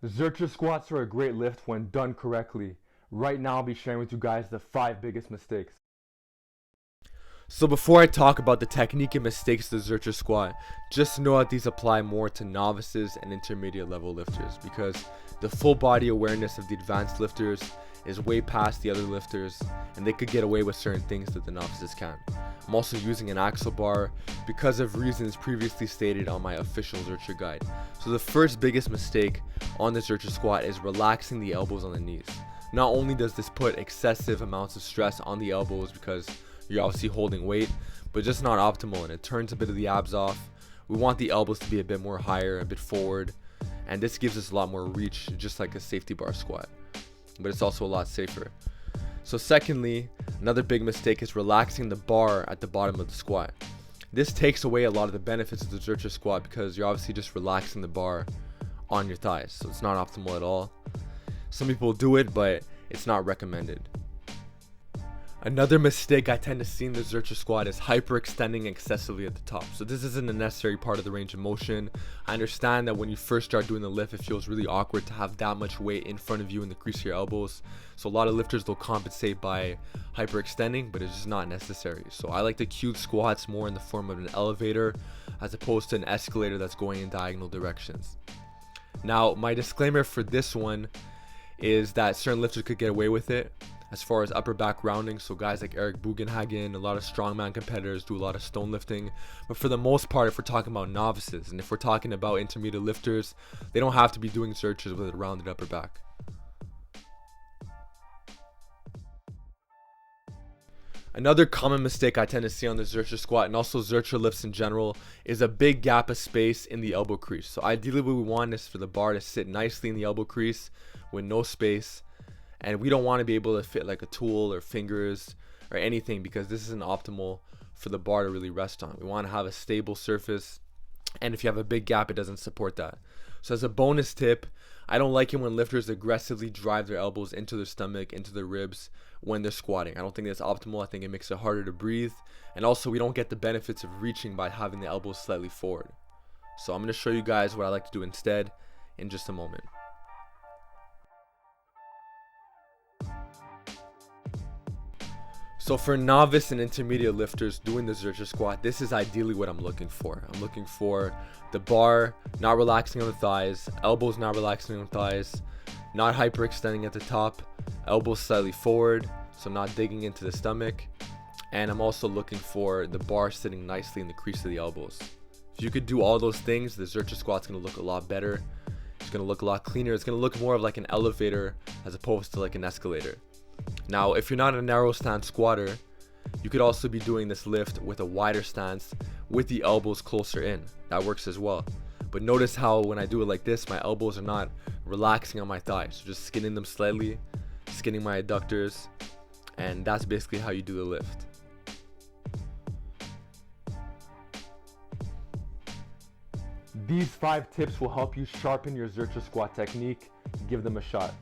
Zercher squats are a great lift when done correctly. Right now I'll be sharing with you guys the 5 biggest mistakes. So before I talk about the technique and mistakes of the Zercher squat, just know that these apply more to novices and intermediate level lifters, because the full body awareness of the advanced lifters is way past the other lifters, and they could get away with certain things that the novices can't. I'm also using an axle bar because of reasons previously stated on my official Zercher guide. So the first biggest mistake on the Zercher squat is relaxing the elbows on the knees. Not only does this put excessive amounts of stress on the elbows because you're obviously holding weight, but just not optimal, and it turns a bit of the abs off. We want the elbows to be a bit more higher, a bit forward, and this gives us a lot more reach, just like a safety bar squat, but it's also a lot safer. So secondly, another big mistake is relaxing the bar at the bottom of the squat. This takes away a lot of the benefits of the Zercher squat because you're obviously just relaxing the bar on your thighs, so it's not optimal at all. Some people do it, but it's not recommended. Another mistake I tend to see in the Zercher squat is hyperextending excessively at the top. So this isn't a necessary part of the range of motion. I understand that when you first start doing the lift, it feels really awkward to have that much weight in front of you in the crease of your elbows. So a lot of lifters will compensate by hyperextending, but it's just not necessary. So I like to cue squats more in the form of an elevator as opposed to an escalator that's going in diagonal directions. Now, my disclaimer for this one is that certain lifters could get away with it as far as upper back rounding. So guys like Eric Bugenhagen, a lot of strongman competitors do a lot of stone lifting, but for the most part, if we're talking about novices and if we're talking about intermediate lifters, they don't have to be doing Zerchers with a rounded upper back. Another common mistake I tend to see on the Zercher squat, and also Zercher lifts in general, is a big gap of space in the elbow crease. So ideally what we want is for the bar to sit nicely in the elbow crease with no space, and we don't want to be able to fit like a tool or fingers or anything, because this isn't optimal for the bar to really rest on. We want to have a stable surface, and if you have a big gap, it doesn't support that. So as a bonus tip, I don't like it when lifters aggressively drive their elbows into their stomach, into their ribs when they're squatting. I don't think that's optimal. I think it makes it harder to breathe, and also we don't get the benefits of reaching by having the elbows slightly forward. So I'm going to show you guys what I like to do instead in just a moment. So for novice and intermediate lifters doing the Zercher squat, this is ideally what I'm looking for. I'm looking for the bar not relaxing on the thighs, elbows not relaxing on the thighs, not hyperextending at the top, elbows slightly forward, so not digging into the stomach. And I'm also looking for the bar sitting nicely in the crease of the elbows. If you could do all those things, the Zercher squat's going to look a lot better. It's going to look a lot cleaner. It's going to look more of like an elevator as opposed to like an escalator. Now, if you're not a narrow stance squatter, you could also be doing this lift with a wider stance with the elbows closer in. That works as well. But notice how when I do it like this, my elbows are not relaxing on my thighs. So just skinning them slightly, skinning my adductors, and that's basically how you do the lift. These 5 tips will help you sharpen your Zercher squat technique. Give them a shot.